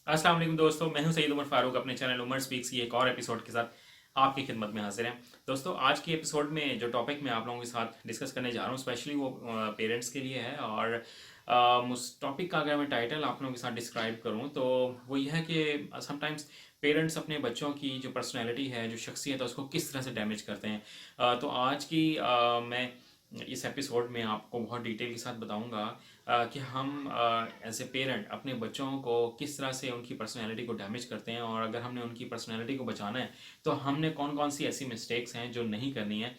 अस्सलाम वालेकुम दोस्तों, मैं हूं सईद उमर फारूक अपने चैनल उमर स्पीक्स की एक और एपिसोड के साथ आपकी खिदमत में हाजिर हैं। दोस्तों, आज की एपिसोड में जो टॉपिक मैं आप लोगों के साथ डिस्कस करने जा रहा हूं स्पेशली वो पेरेंट्स के लिए है। और उस टॉपिक का अगर मैं टाइटल आप लोगों के साथ डिस्क्राइब करूं तो वो ये है कि समटाइम्स पेरेंट्स अपने बच्चों की जो पर्सनैलिटी है, जो शख्सियत है, उसको किस तरह से डैमेज करते हैं। तो आज की मैं इस एपिसोड में आपको बहुत डिटेल के साथ बताऊंगा कि हम एज ए पेरेंट अपने बच्चों को किस तरह से उनकी पर्सनैलिटी को डैमेज करते हैं, और अगर हमने उनकी पर्सनैलिटी को बचाना है तो हमने कौन कौन सी ऐसी मिस्टेक्स हैं जो नहीं करनी है।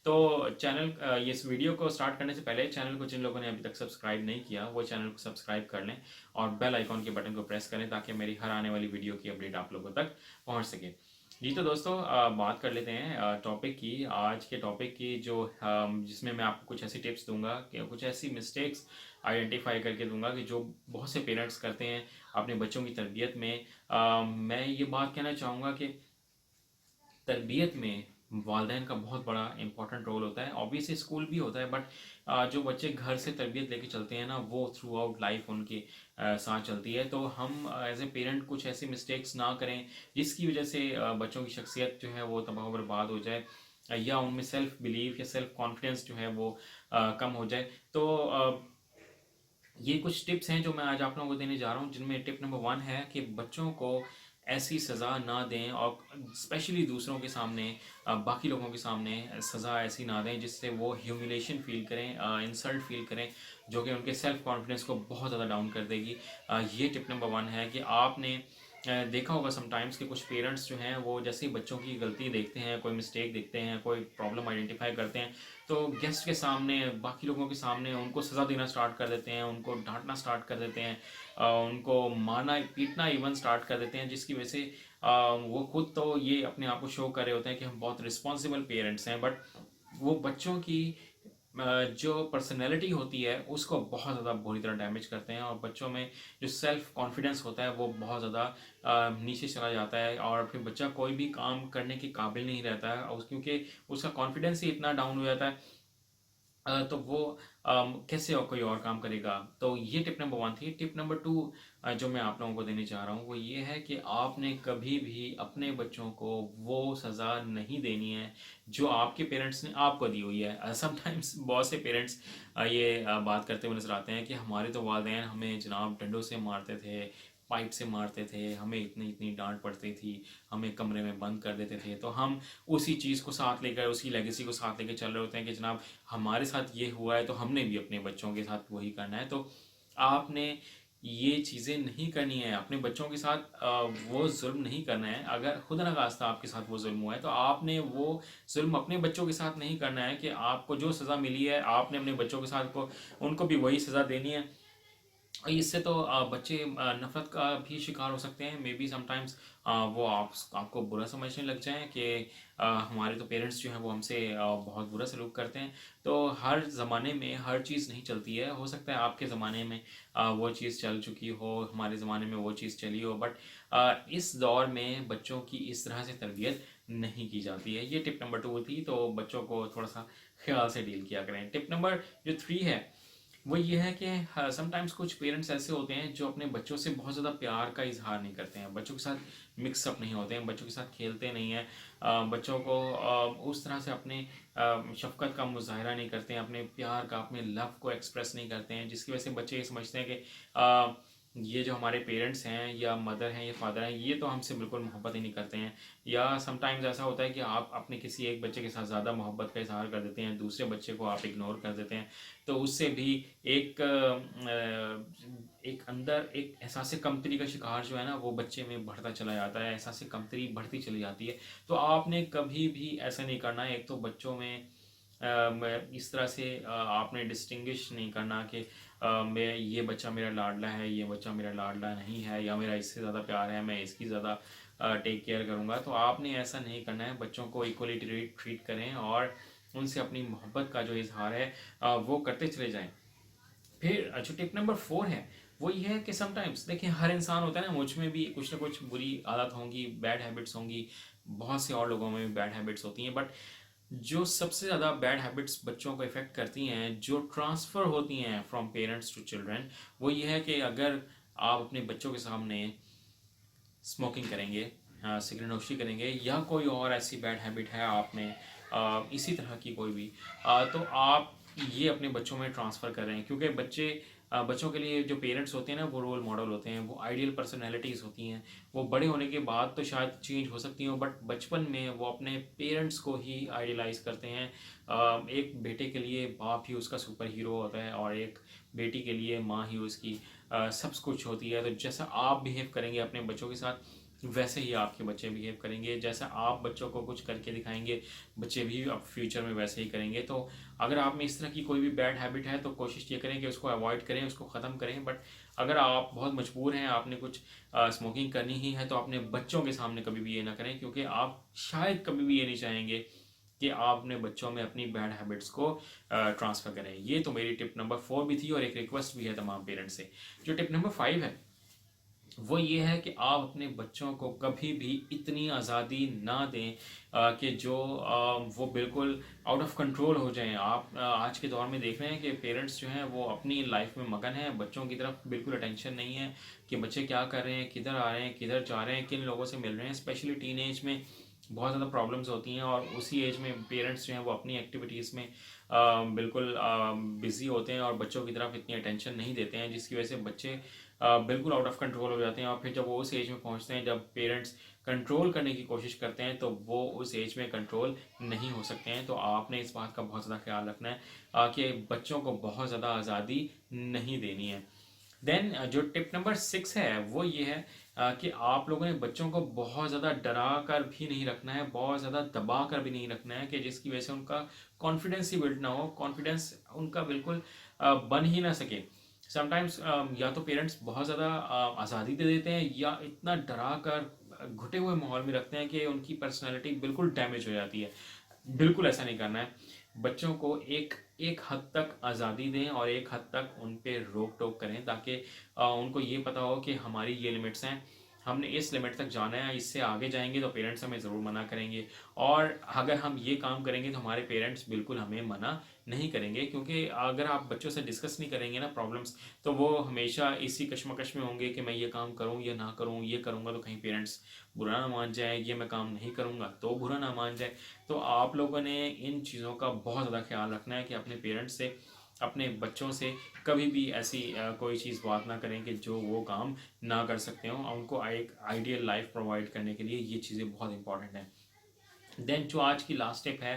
तो चैनल ये इस वीडियो को स्टार्ट करने से पहले चैनल को जिन लोगों ने अभी तक सब्सक्राइब नहीं किया वो चैनल को सब्सक्राइब कर लें और बेल आइकॉन के बटन को प्रेस करें ताकि मेरी हर आने वाली वीडियो की अपडेट आप लोगों तक पहुंच सके। जी तो दोस्तों, बात कर लेते हैं टॉपिक की, आज के टॉपिक की जो जिसमें मैं आपको कुछ ऐसी टिप्स दूंगा कि कुछ ऐसी मिस्टेक्स आइडेंटिफाई करके दूंगा कि जो बहुत से पेरेंट्स करते हैं अपने बच्चों की तरबियत में। मैं ये बात कहना चाहूँगा कि तरबियत में वालदेन का बहुत बड़ा इंपॉर्टेंट रोल होता है। ऑब्वियसली स्कूल भी होता है, बट जो बच्चे घर से तरबियत लेके चलते हैं ना, वो थ्रू आउट लाइफ उनके साथ चलती है। तो हम एज ए पेरेंट कुछ ऐसी मिस्टेक्स ना करें जिसकी वजह से बच्चों की शख्सियत जो है वो तबाह बर्बाद हो जाए, या उनमें सेल्फ बिलीव या सेल्फ कॉन्फिडेंस जो है वो कम हो जाए। तो ये कुछ टिप्स हैं जो मैं आज आप लोगों को देने जा रहा हूँ, जिनमें टिप नंबर 1 है कि बच्चों को ऐसी सज़ा ना दें, और स्पेशली दूसरों के सामने, बाकी लोगों के सामने सज़ा ऐसी ना दें जिससे वो ह्यूमिलेशन फील करें, इंसल्ट फील करें, जो कि उनके सेल्फ कॉन्फिडेंस को बहुत ज़्यादा डाउन कर देगी। ये टिप नंबर 1 है कि आपने देखा होगा समटाइम्स कि कुछ पेरेंट्स जो हैं वो जैसे ही बच्चों की गलती देखते हैं, कोई मिस्टेक देखते हैं, कोई प्रॉब्लम आइडेंटिफाई करते हैं, तो गेस्ट के सामने, बाकी लोगों के सामने उनको सज़ा देना स्टार्ट कर देते हैं, उनको डांटना स्टार्ट कर देते हैं, उनको मारना पीटना इवन स्टार्ट कर देते हैं, जिसकी वजह से वो खुद तो ये अपने आप को शो कर रहे होते हैं कि हम बहुत रिस्पॉन्सिबल पेरेंट्स हैं, बट वो बच्चों की जो पर्सनैलिटी होती है उसको बहुत ज़्यादा बुरी तरह डैमेज करते हैं, और बच्चों में जो सेल्फ कॉन्फिडेंस होता है वो बहुत ज़्यादा नीचे चला जाता है, और फिर बच्चा कोई भी काम करने के काबिल नहीं रहता है, और क्योंकि उसका कॉन्फिडेंस ही इतना डाउन हो जाता है, तो वो कैसे और कोई और काम करेगा। तो ये टिप नंबर 1 थी। टिप नंबर 2 जो मैं आप लोगों को देने चाह रहा हूँ वो ये है कि आपने कभी भी अपने बच्चों को वो सज़ा नहीं देनी है जो आपके पेरेंट्स ने आपको दी हुई है। समटाइम्स बहुत से पेरेंट्स ये बात करते हुए नजर आते हैं कि हमारे तो वालिदैन हमें जनाब डंडों से मारते थे, पाइप से मारते थे, हमें इतनी इतनी डांट पड़ती थी, हमें कमरे में बंद कर देते थे, तो हम उसी चीज़ को साथ लेकर, उसी लेगेसी को साथ लेकर चल रहे होते हैं कि जनाब हमारे साथ ये हुआ है तो हमने भी अपने बच्चों के साथ वही करना है। तो आपने ये चीज़ें नहीं करनी है अपने बच्चों के साथ, वो जुल्म नहीं करना है। अगर खुदा न खास्ता आपके साथ वो जुल्म हुआ है तो आपने वो जुल्म अपने बच्चों के साथ नहीं करना है कि आपको जो सज़ा मिली है आपने अपने बच्चों के साथ को उनको भी वही सज़ा देनी है। इससे तो बच्चे नफरत का भी शिकार हो सकते हैं। मे बी समटाइम्स वो आपको बुरा समझने लग जाएं कि हमारे तो पेरेंट्स जो हैं वो हमसे बहुत बुरा सलूक करते हैं। तो हर ज़माने में हर चीज़ नहीं चलती है। हो सकता है आपके ज़माने में वो चीज़ चल चुकी हो, हमारे ज़माने में वो चीज़ चली हो, बट इस दौर में बच्चों की इस तरह से तरबियत नहीं की जाती है। ये टिप नंबर 2 थी। तो बच्चों को थोड़ा सा ख्याल से डील किया करें। टिप नंबर जो 3 है वो ये है कि समटाइम्स कुछ पेरेंट्स ऐसे होते हैं जो अपने बच्चों से बहुत ज़्यादा प्यार का इजहार नहीं करते हैं, बच्चों के साथ मिक्सअप नहीं होते हैं, बच्चों के साथ खेलते नहीं हैं, बच्चों को उस तरह से अपने शफकत का मुजाहरा नहीं करते हैं, अपने प्यार का, अपने लव को एक्सप्रेस नहीं करते हैं, जिसकी वजह से बच्चे ये समझते हैं कि ये जो हमारे पेरेंट्स हैं या मदर हैं या फादर हैं ये तो हमसे बिल्कुल मोहब्बत ही नहीं करते हैं। या समटाइम्स ऐसा होता है कि आप अपने किसी एक बच्चे के साथ ज़्यादा मोहब्बत का इजहार कर देते हैं, दूसरे बच्चे को आप इग्नोर कर देते हैं, तो उससे भी एक एक अंदर एक एहसास कमतरी का शिकार जो है ना वो बच्चे में बढ़ता चला जाता है, एहसास कमतरी बढ़ती चली जाती है। तो आपने कभी भी ऐसा नहीं करना है। एक तो बच्चों में इस तरह से आपने डिस्टिंग्विश नहीं करना कि मैं ये बच्चा मेरा लाडला है, ये बच्चा मेरा लाडला नहीं है, या मेरा इससे ज़्यादा प्यार है, मैं इसकी ज़्यादा टेक केयर करूँगा। तो आपने ऐसा नहीं करना है। बच्चों को इक्वली ट्रीट करें और उनसे अपनी मोहब्बत का जो इजहार है वो करते चले जाएं। फिर जो टिप नंबर 4 है वो ये है कि समटाइम्स देखिए, हर इंसान होता है ना, मुझ में भी कुछ ना कुछ बुरी आदत होंगी, बैड हैबिट्स होंगी, बहुत से और लोगों में भी बैड हैबिट्स होती हैं, बट जो सबसे ज़्यादा बैड हैबिट्स बच्चों को इफ़ेक्ट करती हैं, जो ट्रांसफ़र होती हैं फ्रॉम पेरेंट्स टू चिल्ड्रन, वो ये है कि अगर आप अपने बच्चों के सामने स्मोकिंग करेंगे, सिगरेट नोशी करेंगे, या कोई और ऐसी बैड हैबिट है आप में इसी तरह की कोई भी, तो आप ये अपने बच्चों में ट्रांसफ़र कर रहे हैं। क्योंकि बच्चों के लिए जो पेरेंट्स होते हैं ना, वो रोल मॉडल होते हैं, वो आइडियल पर्सनैलिटीज़ होती हैं। वो बड़े होने के बाद तो शायद चेंज हो सकती हो, बट बचपन में वो अपने पेरेंट्स को ही आइडियलाइज़ करते हैं। एक बेटे के लिए बाप ही उसका सुपर हीरो होता है, और एक बेटी के लिए माँ ही उसकी सब कुछ होती है। तो जैसा आप बिहेव करेंगे अपने बच्चों के साथ, वैसे ही आपके बच्चे बिहेव करेंगे। जैसा आप बच्चों को कुछ करके दिखाएंगे, बच्चे भी अब फ्यूचर में वैसे ही करेंगे। तो अगर आप में इस तरह की कोई भी बैड हैबिट है, तो कोशिश ये करें कि उसको अवॉइड करें, उसको ख़त्म करें। बट अगर आप बहुत मजबूर हैं, आपने कुछ स्मोकिंग करनी ही है, तो अपने बच्चों के सामने कभी भी ये ना करें, क्योंकि आप शायद कभी भी ये नहीं चाहेंगे कि आप अपने बच्चों में अपनी बैड हैबिट्स को ट्रांसफ़र करें। ये तो मेरी टिप नंबर 4 भी थी, और एक रिक्वेस्ट भी है तमाम पेरेंट्स से। जो टिप नंबर 5 है, वो ये है कि आप अपने बच्चों को कभी भी इतनी आज़ादी ना दें कि जो वो बिल्कुल आउट ऑफ कंट्रोल हो जाएं। आप आज के दौर में देख रहे हैं कि पेरेंट्स जो हैं वो अपनी लाइफ में मगन हैं, बच्चों की तरफ बिल्कुल अटेंशन नहीं है कि बच्चे क्या कर रहे हैं, किधर आ रहे हैं, किधर जा रहे हैं, किन लोगों से मिल रहे हैं। स्पेशली टीन एज में बहुत ज़्यादा प्रॉब्लम्स होती हैं, और उसी एज में पेरेंट्स जो हैं वो अपनी एक्टिविटीज़ में बिल्कुल बिज़ी होते हैं, और बच्चों की तरफ इतनी अटेंशन नहीं देते हैं, जिसकी वजह से बच्चे बिल्कुल आउट ऑफ कंट्रोल हो जाते हैं। और फिर जब वो उस एज में पहुंचते हैं जब पेरेंट्स कंट्रोल करने की कोशिश करते हैं, तो वो उस एज में कंट्रोल नहीं हो सकते हैं। तो आपने इस बात का बहुत ज़्यादा ख्याल रखना है कि बच्चों को बहुत ज़्यादा आज़ादी नहीं देनी है। देन जो टिप नंबर 6 है, वो ये है कि आप लोगों ने बच्चों को बहुत ज़्यादा डरा कर भी नहीं रखना है, बहुत ज़्यादा दबा कर भी नहीं रखना है, कि जिसकी वजह से उनका कॉन्फिडेंस ही बिल्ड ना हो, कॉन्फिडेंस उनका बिल्कुल बन ही ना सके। समटाइम्स या तो पेरेंट्स बहुत ज़्यादा आज़ादी दे देते हैं, या इतना डरा कर घुटे हुए माहौल में रखते हैं कि उनकी पर्सनैलिटी बिल्कुल डैमेज हो जाती है। बिल्कुल ऐसा नहीं करना है। बच्चों को एक एक हद तक आज़ादी दें, और एक हद तक उन पे रोक टोक करें, ताकि उनको ये पता हो कि हमारी ये लिमिट्स हैं, हमने इस लिमिट तक जाना है, इससे आगे जाएंगे तो पेरेंट्स हमें ज़रूर मना करेंगे। और अगर हम ये काम करेंगे तो हमारे पेरेंट्स बिल्कुल हमें मना नहीं करेंगे। क्योंकि अगर आप बच्चों से डिस्कस नहीं करेंगे ना प्रॉब्लम्स, तो वो हमेशा इसी कश्मकश में होंगे कि मैं ये काम करूँ या ना करूँ, ये करूँगा तो कहीं पेरेंट्स बुरा ना मान जाए, ये मैं काम नहीं करूँगा तो बुरा ना मान जाए। तो आप लोगों ने इन चीज़ों का बहुत ज़्यादा ख्याल रखना है कि अपने पेरेंट्स से, अपने बच्चों से कभी भी ऐसी कोई चीज़ बात ना करें कि जो वो काम ना कर सकते हों। उनको एक आइडियल लाइफ प्रोवाइड करने के लिए ये चीज़ें बहुत इंपॉर्टेंट हैं। देन जो आज की लास्ट टिप है,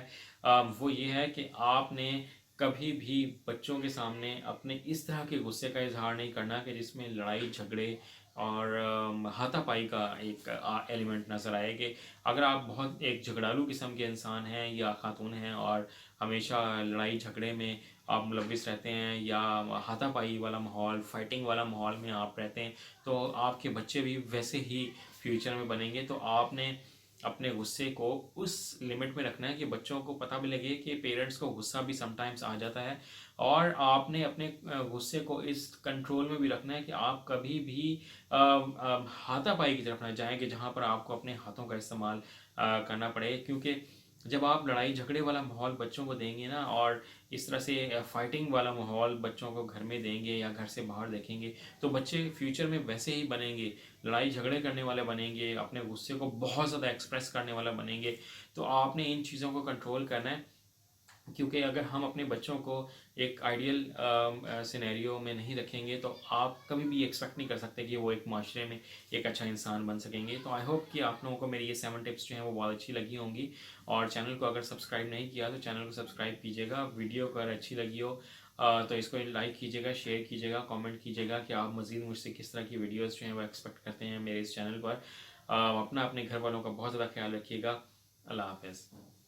वो ये है कि आपने कभी भी बच्चों के सामने अपने इस तरह के गुस्से का इजहार नहीं करना कि जिसमें लड़ाई झगड़े और हाथापाई का एक एलिमेंट नज़र आए। कि अगर आप बहुत एक झगड़ालू किस्म के इंसान हैं या खातून हैं, और हमेशा लड़ाई झगड़े में आप मुलविस रहते हैं, या हाथापाई वाला माहौल, फाइटिंग वाला माहौल में आप रहते हैं, तो आपके बच्चे भी वैसे ही फ्यूचर में बनेंगे। तो आपने अपने गुस्से को उस लिमिट में रखना है कि बच्चों को पता भी लगे कि पेरेंट्स को गुस्सा भी समटाइम्स आ जाता है। और आपने अपने गुस्से को इस कंट्रोल में भी रखना है कि आप कभी भी हाथापाई की तरफ ना जाएं, कि जहां पर आपको अपने हाथों का इस्तेमाल करना पड़े। क्योंकि जब आप लड़ाई झगड़े वाला माहौल बच्चों को देंगे ना, और इस तरह से फाइटिंग वाला माहौल बच्चों को घर में देंगे या घर से बाहर देखेंगे, तो बच्चे फ्यूचर में वैसे ही बनेंगे, लड़ाई झगड़े करने वाले बनेंगे, अपने गुस्से को बहुत ज़्यादा एक्सप्रेस करने वाला बनेंगे। तो आपने इन चीज़ों को कंट्रोल करना है। क्योंकि अगर हम अपने बच्चों को एक आइडियल सिनेरियो में नहीं रखेंगे, तो आप कभी भी एक्सपेक्ट नहीं कर सकते कि वो एक माशरे में एक अच्छा इंसान बन सकेंगे। तो आई होप कि आप लोगों को मेरी ये 7 टिप्स जो हैं वो बहुत अच्छी लगी होंगी। और चैनल को अगर सब्सक्राइब नहीं किया तो चैनल को सब्सक्राइब कीजिएगा। वीडियो अगर अच्छी लगी हो तो इसको लाइक कीजिएगा, शेयर कीजिएगा, कमेंट कीजिएगा कि आप मज़ीद मुझसे किस तरह की वीडियोज़ जो हैं वो एक्सपेक्ट करते हैं मेरे इस चैनल पर। अपना अपने घर वालों का बहुत ज़्यादा ख्याल रखिएगा। अल्लाह हाफ़िज़।